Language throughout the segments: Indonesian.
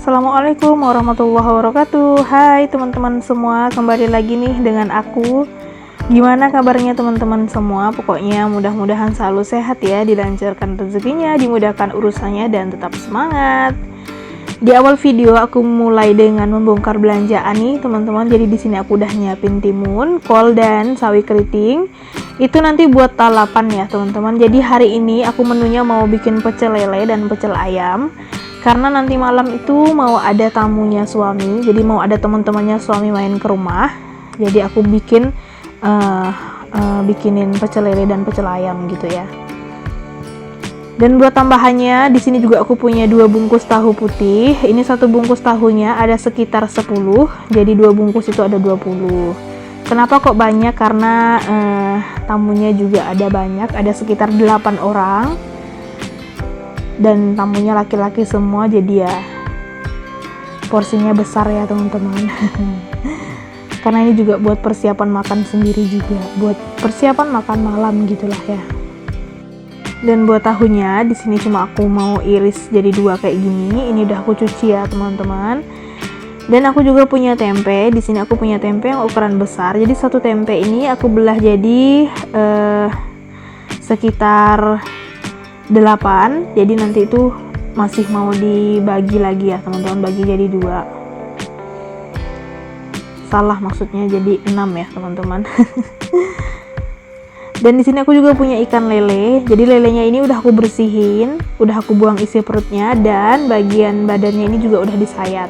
Assalamualaikum warahmatullahi wabarakatuh. Hai teman-teman semua, kembali lagi nih dengan aku. Gimana kabarnya teman-teman semua? Pokoknya mudah-mudahan selalu sehat ya, dilancarkan rezekinya, dimudahkan urusannya, dan tetap semangat. Di awal video aku mulai dengan membongkar belanjaan nih teman-teman. Jadi di sini aku udah nyiapin timun, kol, dan sawi keriting. Itu nanti buat lalapan ya teman-teman. Jadi hari ini aku menunya mau bikin pecel lele dan pecel ayam. Karena nanti malam itu mau ada tamunya suami, jadi mau ada teman-temannya suami main ke rumah. Jadi aku bikinin pecel lele dan pecel ayam gitu ya. Dan buat tambahannya di sini juga aku punya 2 bungkus tahu putih. Ini satu bungkus tahunya ada sekitar 10, jadi 2 bungkus itu ada 20. Kenapa kok banyak? Karena tamunya juga ada banyak, ada sekitar 8 orang. Dan tamunya laki-laki semua, jadi ya porsinya besar ya teman-teman. Karena ini juga buat persiapan makan sendiri juga, buat persiapan makan malam gitulah ya. Dan buat tahunya di sini cuma aku mau iris jadi 2 kayak gini. Ini udah aku cuci ya teman-teman. Dan aku juga punya tempe. Di sini aku punya tempe yang ukuran besar. Jadi satu tempe ini aku belah jadi sekitar 8, jadi nanti itu masih mau dibagi lagi ya teman-teman, bagi jadi 2. Salah maksudnya, jadi 6 ya teman-teman. Dan di sini aku juga punya ikan lele. Jadi lelenya ini udah aku bersihin, udah aku buang isi perutnya, dan bagian badannya ini juga udah disayat.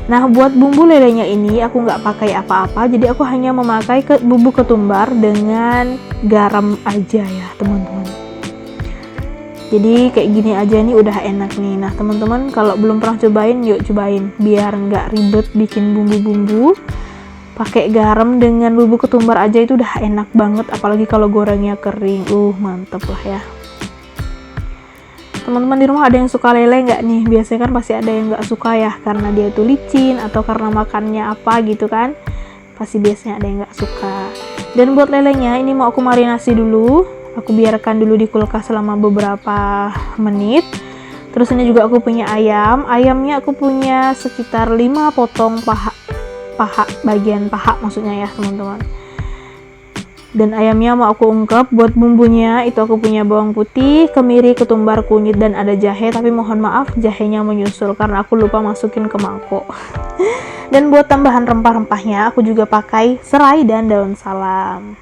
Nah buat bumbu lelenya ini aku nggak pakai apa-apa, jadi aku hanya memakai bumbu ketumbar dengan garam aja ya teman-teman. Jadi kayak gini aja nih udah enak nih. Nah teman-teman kalau belum pernah cobain, yuk cobain biar nggak ribet bikin bumbu-bumbu. Pakai garam dengan bumbu ketumbar aja itu udah enak banget, apalagi kalau gorengnya kering. Mantep lah ya. Teman-teman di rumah ada yang suka lele nggak nih? Biasanya kan pasti ada yang nggak suka ya, karena dia tuh licin atau karena makannya apa gitu kan. Pasti biasanya ada yang nggak suka. Dan buat lelenya ini mau aku marinasi dulu. Aku biarkan dulu di kulkas selama beberapa menit. Terus ini juga aku punya ayam. Ayamnya aku punya sekitar 5 potong bagian paha maksudnya ya teman-teman. Dan ayamnya mau aku ungkep. Buat bumbunya itu aku punya bawang putih, kemiri, ketumbar, kunyit, dan ada jahe. Tapi mohon maaf jahenya menyusul karena aku lupa masukin ke mangkok. Dan buat tambahan rempah-rempahnya aku juga pakai serai dan daun salam.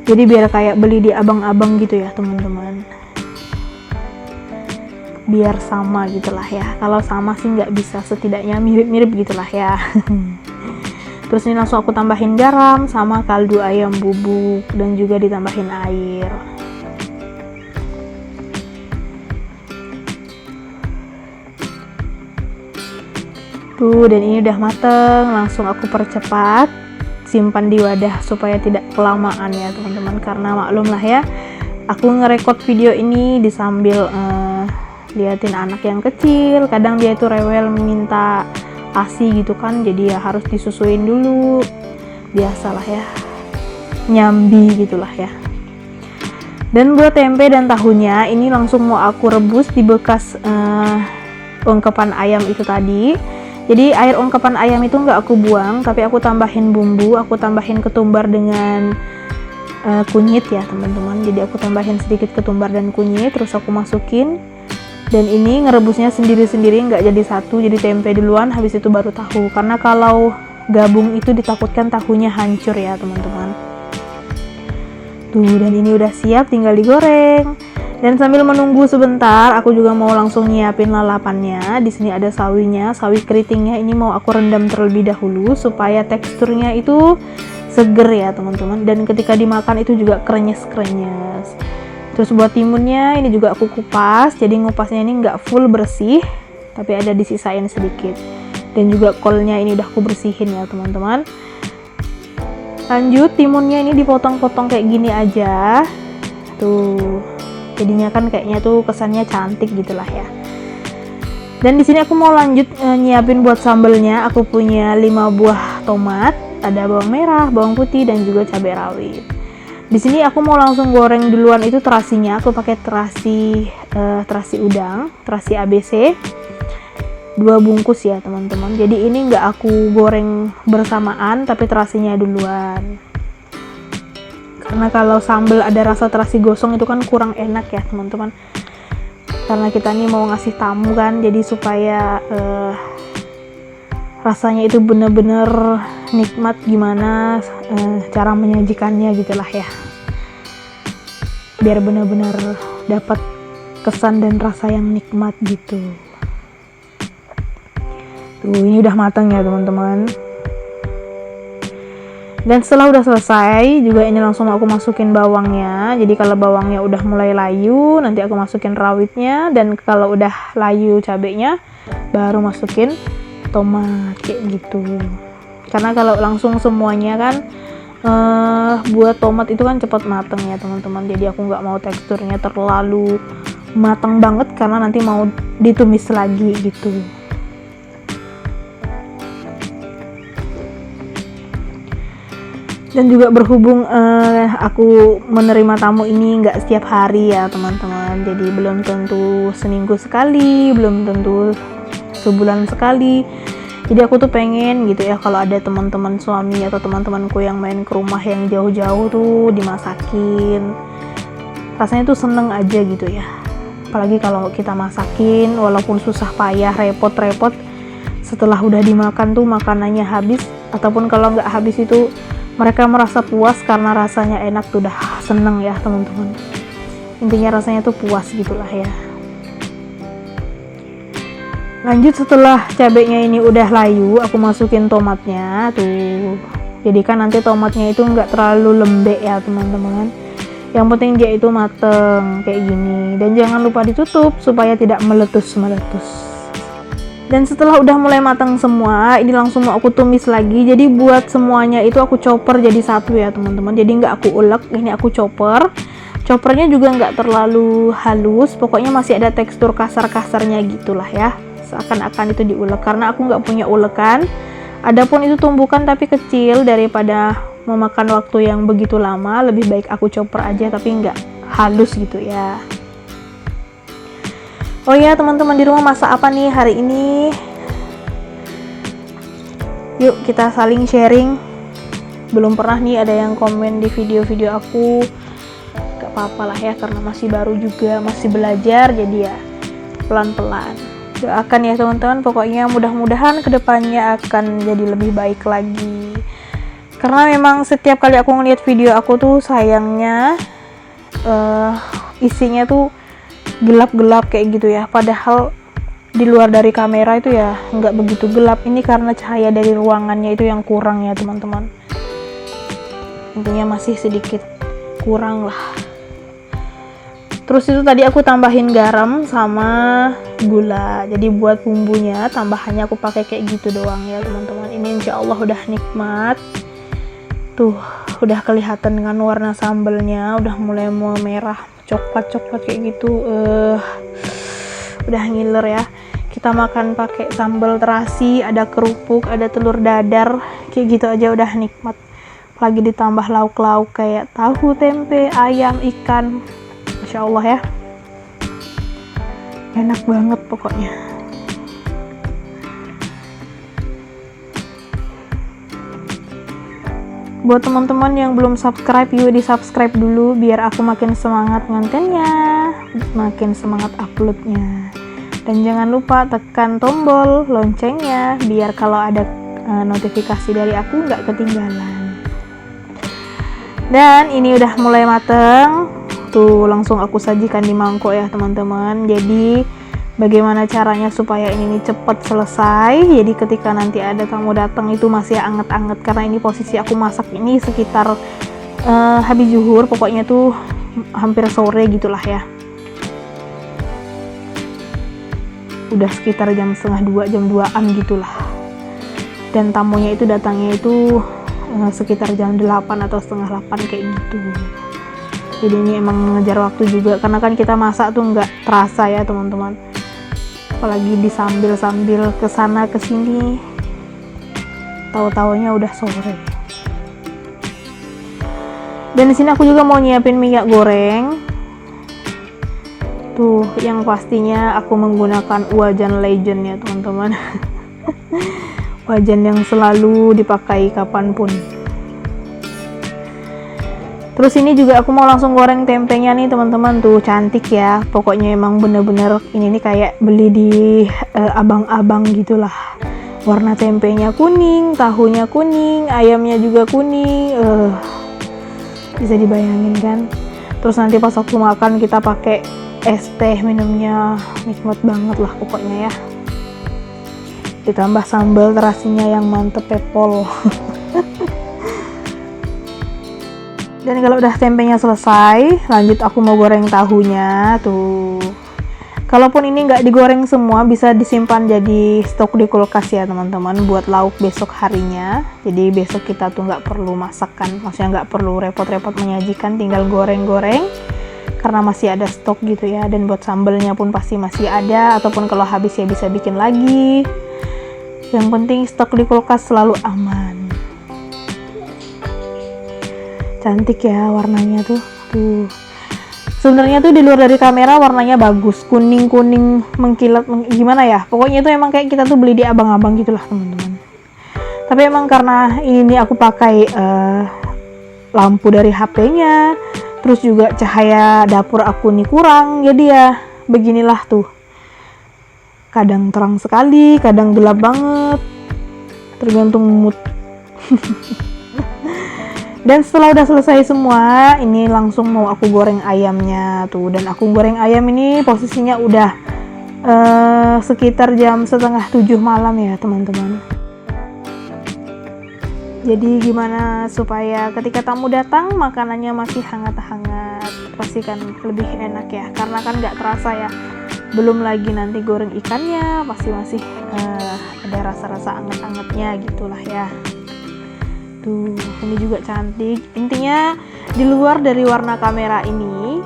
Jadi biar kayak beli di abang-abang gitu ya teman-teman, biar sama gitulah ya. Kalau sama sih nggak bisa, setidaknya mirip-mirip gitulah ya. Terus ini langsung aku tambahin garam sama kaldu ayam bubuk, dan juga ditambahin air. Tuh, dan ini udah mateng. Langsung aku percepat, simpan di wadah supaya tidak kelamaan ya teman-teman, karena maklum lah ya, aku ngerekord video ini disambil liatin anak yang kecil. Kadang dia itu rewel minta ASI gitu kan, jadi ya harus disusuin dulu, biasalah ya, nyambi gitulah ya. Dan buat tempe dan tahunya ini langsung mau aku rebus di bekas ungkepan ayam itu tadi. Jadi air ungkepan ayam itu nggak aku buang, tapi aku tambahin bumbu, aku tambahin ketumbar dengan kunyit ya teman-teman. Jadi aku tambahin sedikit ketumbar dan kunyit, terus aku masukin. Dan ini ngerebusnya sendiri-sendiri, nggak jadi satu. Jadi tempe duluan, habis itu baru tahu. Karena kalau gabung itu ditakutkan tahunya hancur ya teman-teman. Tuh, dan ini udah siap, tinggal digoreng. Dan sambil menunggu sebentar, aku juga mau langsung nyiapin lalapannya. Di sini ada sawinya, sawi keritingnya ini mau aku rendam terlebih dahulu supaya teksturnya itu seger ya teman-teman. Dan ketika dimakan itu juga krenyes-krenyes. Terus buat timunnya ini juga aku kupas. Jadi ngupasnya ini nggak full bersih, tapi ada disisain sedikit. Dan juga kolnya ini udah aku bersihin ya teman-teman. Lanjut, timunnya ini dipotong-potong kayak gini aja. Tuh. Jadinya kan kayaknya tuh kesannya cantik gitulah ya. Dan di sini aku mau lanjut nyiapin buat sambelnya. Aku punya 5 buah tomat, ada bawang merah, bawang putih, dan juga cabai rawit. Di sini aku mau langsung goreng duluan itu terasinya. Aku pakai terasi udang, terasi ABC. 2 bungkus ya teman-teman. Jadi ini nggak aku goreng bersamaan tapi terasinya duluan, karena kalau sambal ada rasa terasi gosong itu kan kurang enak ya teman-teman. Karena kita nih mau ngasih tamu kan, jadi supaya rasanya itu bener-bener nikmat, gimana cara menyajikannya gitulah ya, biar bener-bener dapat kesan dan rasa yang nikmat gitu. Tuh, ini udah matang ya teman-teman. Dan setelah udah selesai juga, ini langsung aku masukin bawangnya. Jadi kalau bawangnya udah mulai layu, nanti aku masukin rawitnya, dan kalau udah layu cabenya baru masukin tomat kayak gitu. Karena kalau langsung semuanya kan buat tomat itu kan cepat mateng ya teman-teman. Jadi aku nggak mau teksturnya terlalu mateng banget karena nanti mau ditumis lagi gitu. Dan juga berhubung aku menerima tamu ini nggak setiap hari ya teman-teman, jadi belum tentu seminggu sekali, belum tentu sebulan sekali. Jadi aku tuh pengen gitu ya, kalau ada teman-teman suami atau teman-temanku yang main ke rumah yang jauh-jauh tuh dimasakin, rasanya tuh seneng aja gitu ya. Apalagi kalau kita masakin, walaupun susah payah, repot-repot, setelah udah dimakan tuh makanannya habis, ataupun kalau nggak habis itu mereka merasa puas karena rasanya enak tuh, udah seneng ya teman-teman. Intinya rasanya tuh puas gitulah ya. Lanjut, setelah cabenya ini udah layu, aku masukin tomatnya tuh. Jadi kan nanti tomatnya itu nggak terlalu lembek ya teman-teman. Yang penting dia itu mateng kayak gini, dan jangan lupa ditutup supaya tidak meletus-meletus. Dan setelah udah mulai matang semua, ini langsung mau aku tumis lagi. Jadi buat semuanya itu aku chopper jadi satu ya teman-teman. Jadi nggak aku ulek, ini aku chopper. Choppernya juga nggak terlalu halus, pokoknya masih ada tekstur kasar-kasarnya gitulah ya. Seakan-akan itu diulek, karena aku nggak punya ulekan. Adapun itu tumbukan tapi kecil, daripada memakan waktu yang begitu lama, lebih baik aku chopper aja tapi nggak halus gitu ya. Oh ya teman-teman, di rumah masak apa nih hari ini? Yuk kita saling sharing. Belum pernah nih ada yang komen di video-video aku. Gak apa-apa lah ya, karena masih baru juga, masih belajar, jadi ya pelan-pelan. Doakan ya teman-teman, pokoknya mudah-mudahan kedepannya akan jadi lebih baik lagi. Karena memang setiap kali aku ngeliat video aku tuh sayangnya isinya tuh gelap-gelap kayak gitu ya, padahal di luar dari kamera itu ya nggak begitu gelap. Ini karena cahaya dari ruangannya itu yang kurang ya teman-teman. Intinya masih sedikit kurang lah. Terus itu tadi aku tambahin garam sama gula. Jadi buat bumbunya tambahannya aku pakai kayak gitu doang ya teman-teman. Ini insya Allah udah nikmat. Tuh udah kelihatan dengan warna sambalnya udah mulai mau merah, coklat kayak gitu. Udah ngiler ya. Kita makan pakai sambal terasi, ada kerupuk, ada telur dadar, kayak gitu aja udah nikmat. Apalagi ditambah lauk-lauk kayak tahu, tempe, ayam, ikan, Masya Allah ya, enak banget pokoknya. Buat teman-teman yang belum subscribe, yuk di subscribe dulu biar aku makin semangat ngontennya, makin semangat uploadnya. Dan jangan lupa tekan tombol loncengnya biar kalau ada notifikasi dari aku nggak ketinggalan. Dan ini udah mulai mateng tuh, langsung aku sajikan di mangkok ya teman-teman. Jadi bagaimana caranya supaya ini cepat selesai, jadi ketika nanti ada tamu datang itu masih anget-anget, karena ini posisi aku masak ini sekitar habis zuhur, pokoknya tuh hampir sore gitulah ya, udah sekitar jam 1:30, jam 2-an gitulah. Dan tamunya itu datangnya itu sekitar jam 8 atau 7:30 kayak gitu. Jadi ini emang mengejar waktu juga, karena kan kita masak tuh nggak terasa ya teman-teman, apalagi disambil-sambil kesana kesini, tahu-taunya udah sore. Dan di sini aku juga mau nyiapin minyak goreng. Tuh Tuh, yang pastinya aku menggunakan wajan legend ya teman-teman. Wajan yang selalu dipakai kapanpun. Terus ini juga aku mau langsung goreng tempenya nih teman-teman. Tuh cantik ya, pokoknya emang bener-bener ini nih kayak beli di abang-abang gitulah. Warna tempenya kuning, tahunya kuning, ayamnya juga kuning. Bisa dibayangin kan. Terus nanti pas aku makan kita pakai es teh, minumnya nikmat banget lah pokoknya ya. Ditambah sambal terasinya yang mantep pepol. Dan kalau udah tempenya selesai, lanjut aku mau goreng tahunya. Tuh, kalaupun ini nggak digoreng semua, bisa disimpan jadi stok di kulkas ya teman-teman, buat lauk besok harinya. Jadi besok kita tuh nggak perlu masakkan, maksudnya nggak perlu repot-repot menyajikan, tinggal goreng-goreng karena masih ada stok gitu ya. Dan buat sambelnya pun pasti masih ada, ataupun kalau habis ya bisa bikin lagi. Yang penting stok di kulkas selalu aman. Cantik ya warnanya tuh. Sebenarnya tuh di luar dari kamera warnanya bagus, kuning-kuning mengkilat, gimana ya, pokoknya itu emang kayak kita tuh beli di abang-abang gitulah teman-teman. Tapi emang karena ini aku pakai lampu dari HP-nya, terus juga cahaya dapur aku nih kurang, jadi ya beginilah tuh. Kadang terang sekali, kadang gelap banget, tergantung mood. Dan setelah udah selesai semua, ini langsung mau aku goreng ayamnya tuh. Dan aku goreng ayam ini posisinya udah sekitar jam 6:30 malam ya teman-teman. Jadi gimana supaya ketika tamu datang makanannya masih hangat-hangat, pastikan lebih enak ya. Karena kan nggak terasa ya, belum lagi nanti goreng ikannya pasti masih ada rasa-rasa anget-angetnya gitulah ya. Tuh, ini juga cantik. Intinya di luar dari warna kamera ini,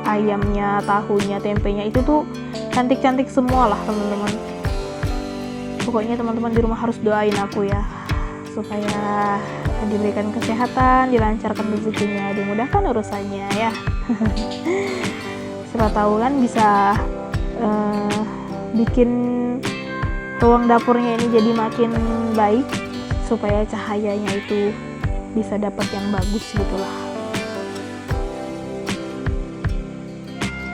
ayamnya, tahunya, tempenya itu tuh cantik-cantik semua lah teman-teman. Pokoknya teman-teman di rumah harus doain aku ya, supaya diberikan kesehatan, dilancarkan rezekinya, dimudahkan urusannya ya. Siapa tahu kan bisa bikin ruang dapurnya ini jadi makin baik, supaya cahayanya itu bisa dapat yang bagus gitulah.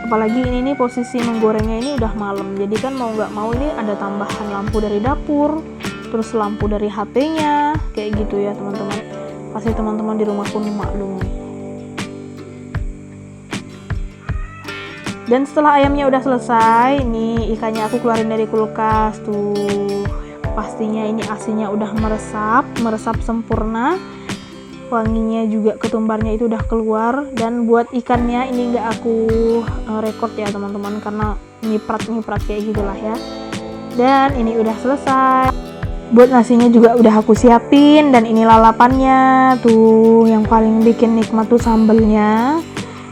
Apalagi ini nih posisi menggorengnya ini udah malam, jadi kan mau nggak mau ini ada tambahan lampu dari dapur, terus lampu dari HP-nya, kayak gitu ya teman-teman. Pasti teman-teman di rumah pun maklum. Dan setelah ayamnya udah selesai, ini ikannya aku keluarin dari kulkas tuh. Pastinya ini asinnya udah meresap sempurna, wanginya juga ketumbarnya itu udah keluar. Dan buat ikannya ini nggak aku record ya teman-teman, karena nyiprat kayak gitulah ya. Dan ini udah selesai. Buat nasinya juga udah aku siapin, dan ini lalapannya tuh. Yang paling bikin nikmat tuh sambelnya,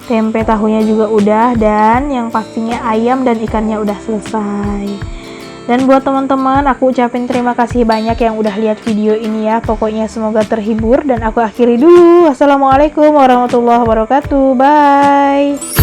tempe tahunya juga udah, dan yang pastinya ayam dan ikannya udah selesai. Dan buat teman-teman, aku ucapin terima kasih banyak yang udah lihat video ini ya. Pokoknya semoga terhibur, dan aku akhiri dulu. Wassalamualaikum warahmatullahi wabarakatuh. Bye.